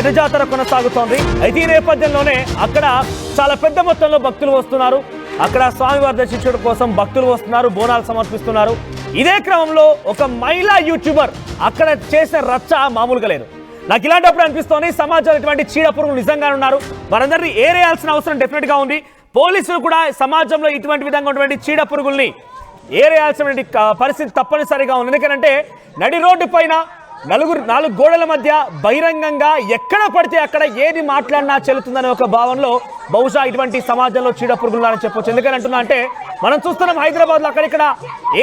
గజ జాతర కొనసాగుతోంది. అయితే ఈ నేపథ్యంలోనే అక్కడ చాలా పెద్ద మొత్తంలో భక్తులు వస్తున్నారు. అక్కడ స్వామివారి దర్శించడం కోసం భక్తులు వస్తున్నారు, బోనాలు సమర్పిస్తున్నారు. ఇదే క్రమంలో ఒక మహిళా యూట్యూబర్ అక్కడ చేసిన రచ్చ మామూలుగా లేదు. నాకు ఇలాంటప్పుడు అనిపిస్తోంది సమాజంలో ఇటువంటి చీడ పురుగులు నిజంగానే ఉన్నారు, వారందరినీ ఏరేయాల్సిన అవసరం డెఫినెట్ గా ఉంది. పోలీసులు కూడా సమాజంలో ఇటువంటి విధంగా ఉన్నటువంటి చీడ పురుగుల్ని ఏరేయాల్సిన పరిస్థితి తప్పనిసరిగా ఉంది. ఎందుకంటే నడి రోడ్డు పైన నాలుగు గోడల మధ్య బహిరంగంగా ఎక్కడ పడితే అక్కడ ఏది మాట్లాడినా చెల్లుతుందనే ఒక భావనలో బహుశా ఇటువంటి సమాజంలో చీడ పురుగులని చెప్పొచ్చు. ఎందుకని అంటున్నా అంటే మనం చూస్తున్నాం హైదరాబాద్లో అక్కడిక్కడ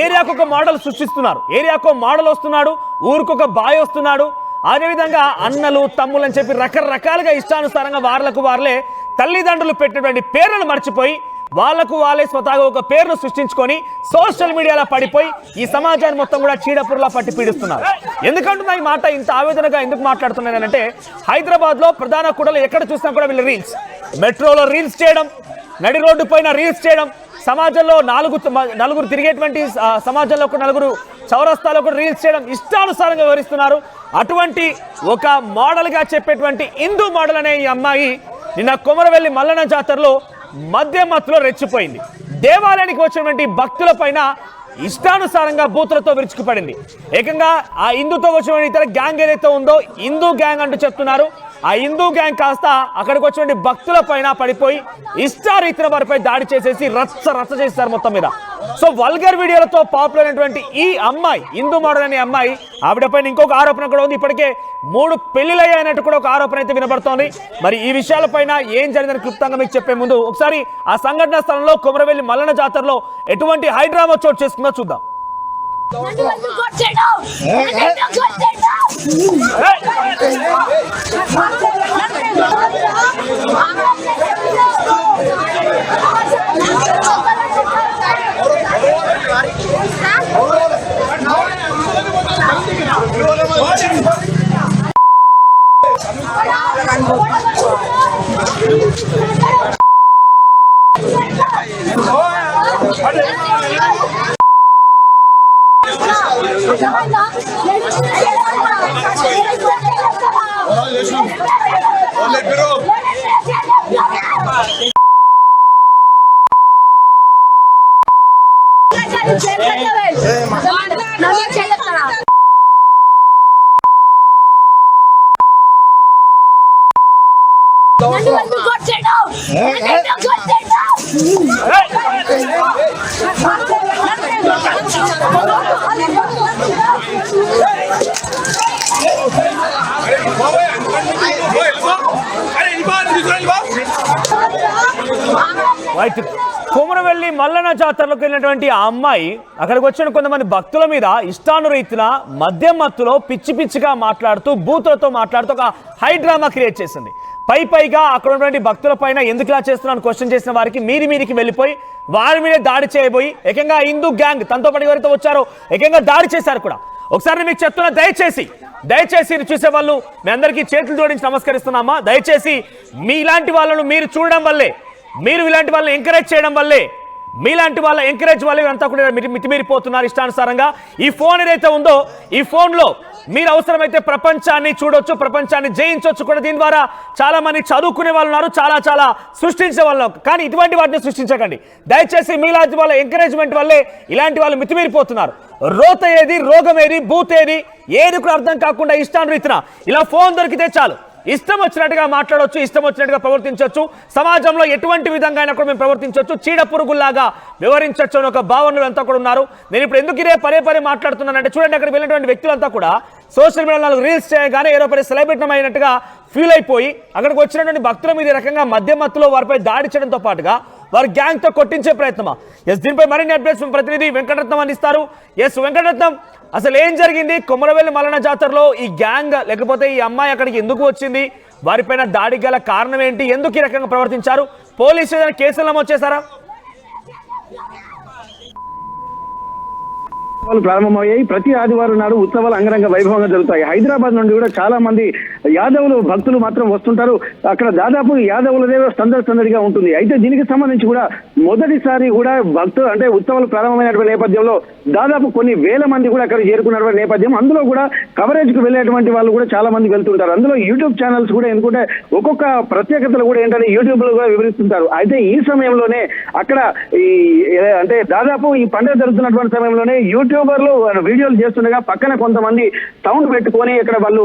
ఏరియాకు ఒక మోడల్ సృష్టిస్తున్నారు. ఏరియాకు మోడల్ వస్తున్నాడు, ఊరికొక బాయ్ వస్తున్నాడు. అదేవిధంగా అన్నలు తమ్ముళ్ళు అని చెప్పి రకరకాలుగా ఇష్టానుసారంగా వాళ్లకు వాళ్లే తల్లిదండ్రులు పెట్టినటువంటి పేర్లను మర్చిపోయి వాళ్ళకు వాళ్ళే స్వతహాగా ఒక పేరును సృష్టించుకొని సోషల్ మీడియాలో పడిపోయి ఈ సమాజాన్ని మొత్తం కూడా చీడపురులా పట్టి పీడిస్తున్నారు. ఎందుకంటున్నా ఈ మాట ఇంత ఆవేదనగా ఎందుకు మాట్లాడుతున్నానంటే హైదరాబాద్లో ప్రధాన కూడలు ఎక్కడ చూసినా కూడా వీళ్ళు రీల్స్, మెట్రోలో రీల్స్ చేయడం, నడి రోడ్డు పైన రీల్స్ చేయడం, సమాజంలో నలుగురు తిరిగేటువంటి సమాజంలో ఒక నలుగురు చౌరస్తాలో కూడా రీల్స్ చేయడం, ఇష్టానుసారంగా వివరిస్తున్నారు. అటువంటి ఒక మోడల్గా చెప్పేటువంటి హిందూ మోడల్ అనే ఈ అమ్మాయి నిన్న కొమరవెల్లి మల్లన్న జాతరలో మధ్యమత్తులో రెచ్చిపోయింది. దేవాలయానికి వచ్చినటువంటి భక్తుల పైన ఇష్టానుసారంగా బూతులతో విరుచుకుపడింది. ఏకంగా ఆ హిందూతో వచ్చిన ఇతర గ్యాంగ్ ఏదైతే ఉందో హిందూ గ్యాంగ్ అంటూ చెప్తున్నారు. ఆ హిందూ గ్యాంగ్ కాస్త అక్కడికి వచ్చినటువంటి భక్తుల పైన పడిపోయి ఇష్టారీతిన వారిపై దాడి చేసేసి రచ్చ చేస్తారు మొత్తం మీద. సో వల్గర్ వీడియోలతో పాపులర్ అయినటువంటి ఈ అమ్మాయి, హిందూ మోడల్ అనే అమ్మాయి, ఆవిడపైన ఇంకొక ఆరోపణ కూడా ఉంది. ఇప్పటికే 3 పెళ్లిళ్ళయ్యాయన్నట్టు కూడా ఒక ఆరోపణ అయితే వినబడుతోంది. మరి ఈ విషయాలపైన ఏం జరిగిందని క్లుప్తంగా మీకు చెప్పే ముందు ఒకసారి ఆ సంఘటన స్థలంలో కొమరవెల్లి మల్లన్న జాతరలో ఎటువంటి హైడ్రామా చోటు చేసుకుందో చూద్దాం. కొమరవెల్లి మల్లన్న జాతరలోకి వెళ్ళినటువంటి ఆ అమ్మాయి అక్కడికి వచ్చిన కొంతమంది భక్తుల మీద ఇష్టానురీతిన మధ్యమత్తులో పిచ్చిగా మాట్లాడుతూ బూతులతో మాట్లాడుతూ ఒక హై డ్రామా క్రియేట్ చేసింది. పైగా అక్కడ ఉన్నటువంటి భక్తుల పైన ఎందుకు ఇలా చేస్తున్నాను క్వశ్చన్ చేసిన వారికి మీదికి వెళ్ళిపోయి వారి మీద దాడి చేయబోయి ఏకంగా హిందూ గ్యాంగ్ తనతో పాటు ఎవరైతే వచ్చారో ఏకంగా దాడి చేశారు కూడా. ఒకసారి మీకు చెప్తున్నా, దయచేసి చూసే వాళ్ళు మీ అందరికీ చేతులు జోడించి నమస్కరిస్తున్నామా. దయచేసి మీలాంటి వాళ్ళను మీరు చూడడం వల్లే, మీరు ఇలాంటి వాళ్ళని ఎంకరేజ్ చేయడం వల్లే, మీలాంటి వాళ్ళ ఎంకరేజ్ వల్ల అంతా కూడా మితిమీరిపోతున్నారు ఇష్టానుసారంగా. ఈ ఫోన్ ఏదైతే ఉందో ఈ ఫోన్లో మీరు అవసరమైతే ప్రపంచాన్ని చూడొచ్చు, ప్రపంచాన్ని జయించవచ్చు కూడా. దీని ద్వారా చాలా మంది చదువుకునే వాళ్ళు ఉన్నారు, చాలా సృష్టించే వాళ్ళు. కానీ ఇటువంటి వాటిని సృష్టించకండి దయచేసి. మీలాంటి వాళ్ళ ఎంకరేజ్మెంట్ వల్లే ఇలాంటి వాళ్ళు మితిమీరిపోతున్నారు. రోత ఏది, రోగం ఏది, బూత్ ఏది కూడా అర్థం కాకుండా ఇష్టానురీతిన ఇలా ఫోన్ దొరికితే చాలు ఇష్టం వచ్చినట్టుగా మాట్లాడవచ్చు, ఇష్టం వచ్చినట్టుగా ప్రవర్తించవచ్చు. సమాజంలో ఎటువంటి విధంగా అయినా కూడా మేము ప్రవర్తించవచ్చు, చీడ పురుగుల్లాగా వివరించవచ్చు అని ఒక భావనలు అంతా కూడా ఉన్నారు. నేను ఇప్పుడు ఎందుకు ఇదే పదే మాట్లాడుతున్నానంటే చూడండి, అక్కడ వెళ్ళినటువంటి వ్యక్తులంతా కూడా సోషల్ మీడియాలో రీల్స్ చేయగానే ఏదో సెలబ్రిటీ అయినట్టుగా ఫీల్ అయిపోయి అక్కడికి వచ్చినటువంటి భక్తుల మీద ఈ రకంగా మధ్యమత్తులో వారిపై దాడి చేయడంతో పాటుగా వారి గ్యాంగ్తో కొట్టించే ప్రయత్నమా. దీనిపై మరిన్ని అప్డేట్స్ ప్రతినిధి వెంకటరత్నం అందిస్తారు. వెంకటరత్నం, అసలు ఏం జరిగింది కొమరవెల్లి మల్లన్న జాతరలో? ఈ గ్యాంగ్ లేకపోతే ఈ అమ్మాయి అక్కడికి ఎందుకు వచ్చింది? వారిపైన దాడి గల కారణం ఏంటి? ఎందుకు ఈ రకంగా ప్రవర్తించారు? పోలీసులు ఏదైనా కేసులు నమోదు చేశారా? ఉత్సవాలు ప్రారంభమయ్యాయి. ప్రతి ఆదివారం నాడు ఉత్సవాలు అంగరంగ వైభవంగా జరుగుతాయి. హైదరాబాద్ నుండి కూడా చాలా మంది యాదవులు భక్తులు మాత్రం వస్తుంటారు. అక్కడ దాదాపు యాదవులదే సందడిగా ఉంటుంది. అయితే దీనికి సంబంధించి కూడా మొదటిసారి కూడా భక్తులు అంటే ఉత్సవాలు ప్రారంభమైనటువంటి నేపథ్యంలో దాదాపు కొన్ని వేల మంది కూడా అక్కడ చేరుకున్నటువంటి నేపథ్యం. అందులో కూడా కవరేజ్ కు వెళ్ళేటువంటి వాళ్ళు కూడా చాలా మంది వెళ్తుంటారు. అందులో యూట్యూబ్ ఛానల్స్ కూడా ఎందుకంటే ఒక్కొక్క ప్రత్యేకతలు కూడా ఏంటంటే యూట్యూబ్ లో కూడా వివరిస్తుంటారు. అయితే ఈ సమయంలోనే అక్కడ ఈ అంటే దాదాపు ఈ పండుగ జరుగుతున్నటువంటి సమయంలోనే యూట్యూబర్లు వీడియోలు చేస్తుండగా పక్కన కొంతమంది సౌండ్ పెట్టుకొని ఇక్కడ వాళ్ళు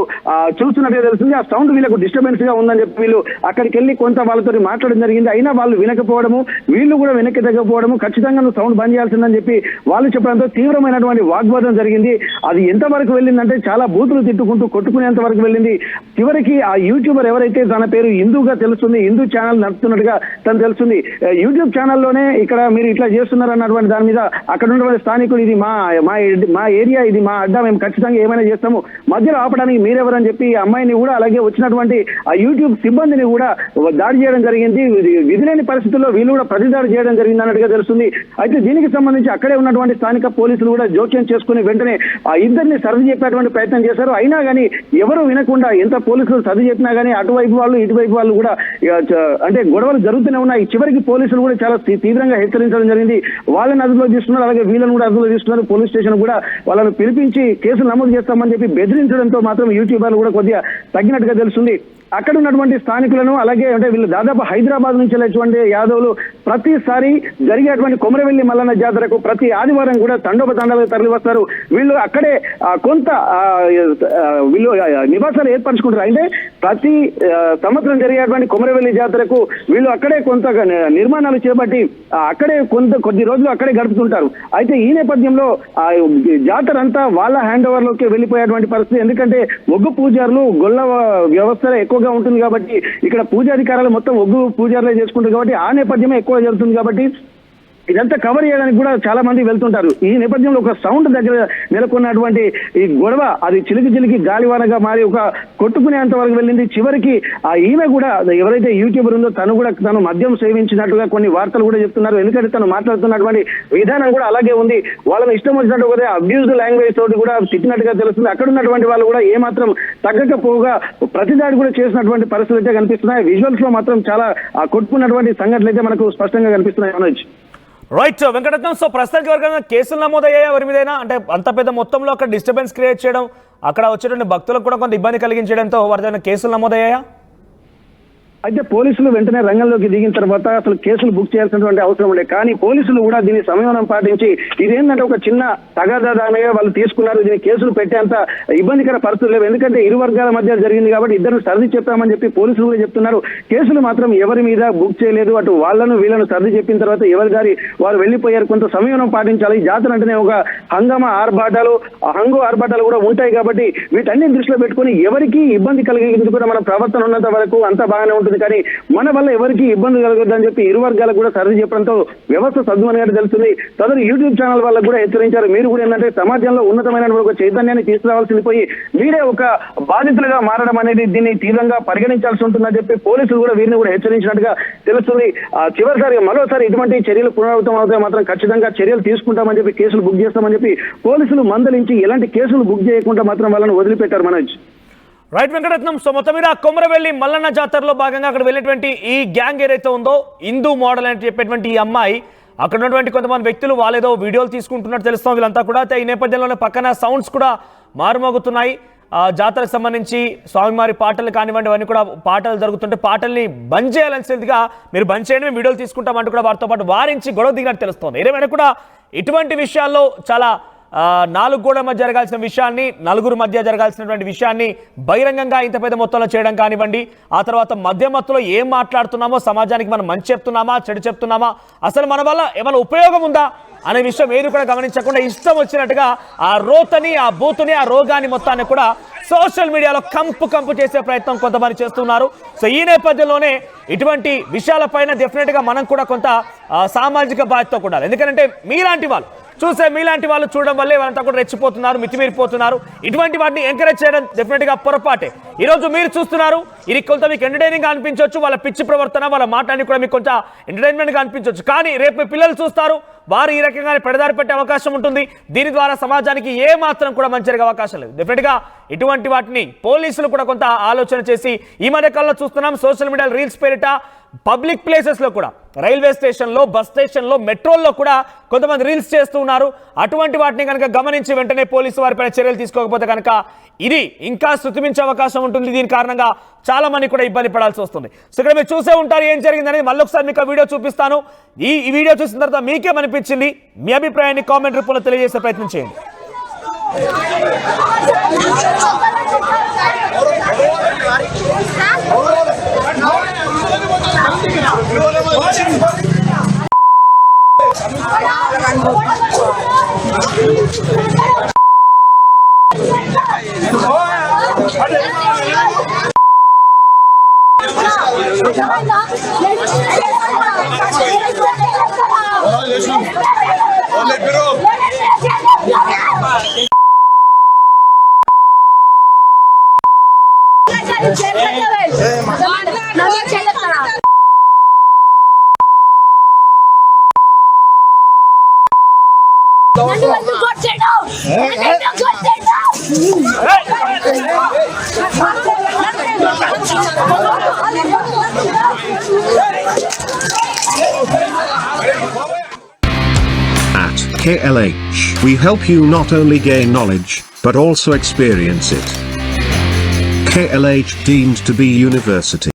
చూస్తున్నట్టుగా తెలుస్తుంది. ఆ సౌండ్ వీళ్ళకు డిస్టర్బెన్స్ గా ఉందని చెప్పి వీళ్ళు అక్కడికి వెళ్ళి కొంత వాళ్ళతో మాట్లాడడం జరిగింది. అయినా వాళ్ళు వినకపోవడము, వీళ్ళు కూడా వెనక్కి తగ్గకపోవడము, ఖచ్చితంగా నువ్వు సౌండ్ బంద్ చేయాల్సిందని చెప్పి వాళ్ళు చెప్పడంతో తీవ్రమైనటువంటి వాగ్వాదం జరిగింది. అది ఎంతవరకు వెళ్ళిందంటే చాలా బూతులు తిట్టుకుంటూ కొట్టుకునేంత వరకు వెళ్ళింది. చివరికి ఆ యూట్యూబర్ ఎవరైతే తన పేరు హిందూగా తెలుస్తుంది, హిందూ ఛానల్ నడుపుతున్నట్టుగా తను తెలుస్తుంది. యూట్యూబ్ ఛానల్లోనే ఇక్కడ మీరు ఇట్లా చేస్తున్నారు అన్నటువంటి దాని మీద అక్కడ ఉన్నటువంటి స్థానికులు ఇది మా ఏరియా, ఇది మా అడ్డా, మేము ఖచ్చితంగా ఏమైనా చేస్తాము, మధ్యలో ఆపడానికి మీరెవరని చెప్పి ఆ అమ్మాయిని కూడా అలాగే వచ్చినటువంటి ఆ యూట్యూబ్ సిబ్బందిని కూడా దాడి చేయడం జరిగింది. విధిలేని పరిస్థితుల్లో వీళ్ళు కూడా ప్రతిదాడి చేయడం జరిగింది అన్నట్టుగా తెలుస్తుంది. అయితే దీనికి సంబంధించి అక్కడే ఉన్నటువంటి స్థానిక పోలీసులు కూడా జోక్యం చేసుకుని వెంటనే ఆ ఇద్దరిని సర్ది చెప్పేటువంటి ప్రయత్నం చేశారు. అయినా కానీ ఎవరు వినకుండా ఎంత పోలీసులు సర్ది చెప్పినా కానీ అటువైపు వాళ్ళు ఇటువైపు వాళ్ళు కూడా అంటే గొడవలు జరుగుతూనే ఉన్నాయి. చివరికి పోలీసులు కూడా చాలా తీవ్రంగా హెచ్చరించడం జరిగింది. వాళ్ళని అదుపులో తీసుకున్నారు, అలాగే వీళ్ళని కూడా అదుపులో తీసుకున్నారు. పోలీస్ స్టేషన్ కూడా వాళ్ళను పిలిపించి కేసులు నమోదు చేస్తామని చెప్పి బెదిరించడంతో మాత్రం యూట్యూబర్లు కూడా కొద్దిగా తగ్గినట్టుగా తెలుస్తుంది. అక్కడ ఉన్నటువంటి స్థానికులను అలాగే అంటే వీళ్ళు దాదాపు హైదరాబాద్ నుంచి వెళ్ళేటువంటి యాదవులు ప్రతిసారి జరిగేటువంటి కొమరవెల్లి మల్లన్న జాతరకు ప్రతి ఆదివారం కూడా తండోపతండాలుగా తరలి వస్తారు. వీళ్ళు అక్కడే కొంత వీళ్ళు నివాసాలు ఏర్పరచుకుంటారు. అంటే ప్రతి సంవత్సరం జరిగేటువంటి కొమరవెల్లి జాతరకు వీళ్ళు అక్కడే కొంత నిర్మాణాలు చేపట్టి అక్కడే కొద్ది రోజులు అక్కడే గడుపుతుంటారు. అయితే ఈ నేపథ్యంలో జాతర అంతా వాళ్ళ హ్యాండ్ ఓవర్ లోకి వెళ్ళిపోయేటువంటి పరిస్థితి. ఎందుకంటే ఒగ్గు పూజారులు గొల్ల వ్యవస్థ ఎక్కువగా ఉంటుంది కాబట్టి ఇక్కడ పూజాధికారాలు మొత్తం ఒగ్గు పూజారులే చేసుకుంటారు కాబట్టి ఆ నేపథ్యమే ఎక్కువ జరుగుతుంది కాబట్టి ఇదంతా కవర్ చేయడానికి కూడా చాలా మంది వెళ్తుంటారు. ఈ నేపథ్యంలో ఒక సౌండ్ దగ్గర నెలకొన్నటువంటి ఈ గొడవ అది చిలికి గాలివానగా మారి ఒక కొట్టుకునేంత వరకు వెళ్ళింది. చివరికి ఆ ఈమె కూడా ఎవరైతే యూట్యూబర్ ఉందో తను మద్యం సేవించినట్టుగా కొన్ని వార్తలు కూడా చెప్తున్నారు. ఎందుకంటే తను మాట్లాడుతున్నటువంటి విధానం కూడా అలాగే ఉంది. వాళ్ళని ఇష్టం వచ్చినట్టు కూడా అబ్యూజ్డ్ లాంగ్వేజ్ తోటి కూడా తిట్టినట్టుగా తెలుస్తుంది. అక్కడ ఉన్నటువంటి వాళ్ళు కూడా ఏమాత్రం తగ్గకపోగా ప్రతిదాడి కూడా చేసినటువంటి పరిస్థితులు అయితే కనిపిస్తున్నాయి. విజువల్స్ లో మాత్రం చాలా కొట్టుకున్నటువంటి సంఘటనలు అయితే మనకు స్పష్టంగా కనిపిస్తున్నాయి. మనోజ్ రైట్ వెంకటరత్నం, సో ప్రస్తుతానికి ఎవరికైనా కేసులు నమోదయ్యాయా ఎవరి మీదైనా? అంటే అంత పెద్ద మొత్తంలో అక్కడ డిస్టర్బెన్స్ క్రియేట్ చేయడం, అక్కడ వచ్చేటువంటి భక్తులకు కూడా కొంత ఇబ్బంది కలిగించడంతో వారిపైన కేసులు నమోదయ్యాయా? అయితే పోలీసులు వెంటనే రంగంలోకి దిగిన తర్వాత అసలు కేసులు బుక్ చేయాల్సినటువంటి అవసరం ఉండే, కానీ పోలీసులు కూడా దీన్ని సంయమనం పాటించి ఇదేంటంటే ఒక చిన్న తగాదాగా వాళ్ళు తీసుకున్నారు. దీన్ని కేసులు పెట్టేంత ఇబ్బందికర పరిస్థితులు లేవు. ఎందుకంటే ఇరు వర్గాల మధ్య జరిగింది కాబట్టి ఇద్దరు సర్ది చెప్పామని చెప్పి పోలీసులు కూడా చెప్తున్నారు. కేసులు మాత్రం ఎవరి మీద బుక్ చేయలేదు. అటు వాళ్ళను వీళ్ళను సర్ది చెప్పిన తర్వాత ఎవరి దారి వారు వెళ్ళిపోయారు. కొంత సంయమనం పాటించాలి. జాతర అంటేనే ఒక హంగు ఆర్భాటాలు కూడా ఉంటాయి కాబట్టి వీటన్ని దృష్టిలో పెట్టుకుని ఎవరికి ఇబ్బంది కలిగింది కూడా మన ప్రవర్తన ఉన్నంత వరకు అంతా బాగానే ఉంటుంది. కానీ మన వల్ల ఎవరికి ఇబ్బంది కలగొద్దని చెప్పి ఇరు వర్గాలకు కూడా సర్ది చెప్పడంతో వ్యవస్థ సద్దుమనిగా తెలుస్తుంది. తదుపరి యూట్యూబ్ ఛానల్ వాళ్ళకు కూడా హెచ్చరించారు. మీరు కూడా ఏంటంటే సమాజంలో ఉన్నతమైన ఒక చైతన్యాన్ని తీసుకురావాల్సింది పోయి మీరే ఒక బాధితులుగా మారడం అనేది దీన్ని తీవ్రంగా పరిగణించాల్సి ఉంటుందని చెప్పి పోలీసులు కూడా వీరిని కూడా హెచ్చరించినట్టుగా తెలుస్తుంది. చివరిసారి మరోసారి ఇటువంటి చర్యలు పునరావృతం అవుతాయి మాత్రం ఖచ్చితంగా చర్యలు తీసుకుంటామని చెప్పి కేసులు బుక్ చేస్తామని చెప్పి పోలీసులు మందలించి ఎలాంటి కేసులు బుక్ చేయకుండా మాత్రం వాళ్ళని వదిలిపెట్టారు. మనోజ్ రైట్ వెంకటరత్నం, సో మొత్తం మీద కొమరవెల్లి మల్లన్న జాతరలో భాగంగా అక్కడ వెళ్ళేటువంటి ఈ గ్యాంగ్ ఏదైతే ఉందో హిందూ మోడల్ అని చెప్పేటువంటి ఈ అమ్మాయి అక్కడ ఉన్నటువంటి కొంతమంది వ్యక్తులు వాళ్ళేదో వీడియోలు తీసుకుంటున్నట్టు తెలుస్తాం వీళ్ళంతా కూడా. అయితే ఈ నేపథ్యంలోనే పక్కన సౌండ్స్ కూడా మారుమోగుతున్నాయి. జాతరకు సంబంధించి స్వామివారి పాటలు కానివ్వండి అవన్నీ కూడా పాటలు జరుగుతుంటే పాటల్ని బంద్ చేయాల్సిందిగా మీరు బంద్ చేయండి, మేము వీడియోలు తీసుకుంటామంటూ కూడా వారితో పాటు వారించి గొడవ దిగినట్టు తెలుస్తోంది. ఏదేమైనా కూడా ఇటువంటి విషయాల్లో చాలా నాలుగు గోడల మధ్య జరగాల్సిన విషయాన్ని, నలుగురు మధ్య జరగాల్సినటువంటి విషయాన్ని బహిరంగంగా ఇంత పెద్ద మొత్తంలో చేయడం కానివ్వండి, ఆ తర్వాత మధ్య మత్తులో ఏం మాట్లాడుతున్నామో, సమాజానికి మనం మంచి చెప్తున్నామా చెడు చెప్తున్నామా, అసలు మన వల్ల ఏమైనా ఉపయోగం ఉందా అనే విషయం ఏది కూడా గమనించకుండా ఇష్టం వచ్చినట్టుగా ఆ రోతని, ఆ బూతుని, ఆ రోగాన్ని మొత్తాన్ని కూడా సోషల్ మీడియాలో కంపు చేసే ప్రయత్నం కొంతమంది చేస్తున్నారు. సో ఈ నేపథ్యంలోనే ఇటువంటి విషయాలపైన డెఫినెట్గా మనం కూడా కొంత సామాజిక బాధ్యత ఉండాలి. ఎందుకంటే మీలాంటి వాళ్ళు చూసే మీలాంటి వాళ్ళు చూడడం వల్లే వాళ్ళంతా కూడా రెచ్చిపోతున్నారు, మితిమీరిపోతున్నారు. ఇటువంటి వాటిని ఎంకరేజ్ చేయడం డెఫినెట్గా పొరపాటే. ఈరోజు మీరు చూస్తున్నారు, ఇది కొంత మీకు ఎంటర్టైనింగ్ గా అనిపించవచ్చు, వాళ్ళ పిచ్చి ప్రవర్తన, వాళ్ళ మాటని కూడా మీకు కొంత ఎంటర్టైన్మెంట్ గా అనిపించవచ్చు. కానీ రేపు మీ పిల్లలు చూస్తారు, వారు ఈ రకంగానే పెడదారి పెట్టే అవకాశం ఉంటుంది. దీని ద్వారా సమాజానికి ఏ మాత్రం కూడా మంచి జరిగే అవకాశం లేదు. డెఫినెట్గా ఇటువంటి వాటిని పోలీసులు కూడా కొంత ఆలోచన చేసి, ఈ మధ్య కాలంలో చూస్తున్నాం సోషల్ మీడియా రీల్స్ పేరిట పబ్లిక్ ప్లేసెస్ లో కూడా, రైల్వే స్టేషన్లో, బస్ స్టేషన్లో, మెట్రోల్లో కూడా కొంతమంది రీల్స్ చేస్తూ ఉన్నారు. అటువంటి వాటిని కనుక గమనించి వెంటనే పోలీసు వారిపైన చర్యలు తీసుకోకపోతే కనుక ఇది ఇంకా శృతిమించే అవకాశం ఉంటుంది. దీని కారణంగా చాలా మంది కూడా ఇబ్బంది పడాల్సి వస్తుంది. సో ఇక్కడ మీరు చూసే ఉంటారు ఏం జరిగిందనేది. మళ్ళీ ఒకసారి మీకు వీడియో చూపిస్తాను. ఈ వీడియో చూసిన తర్వాత మీకేమనిపించింది, మీ అభిప్రాయాన్ని కామెంట్ రూపంలో తెలియజేసే ప్రయత్నం చేయండి. At KLH, we help you not only gain knowledge, but also experience it. KLH deemed to be university.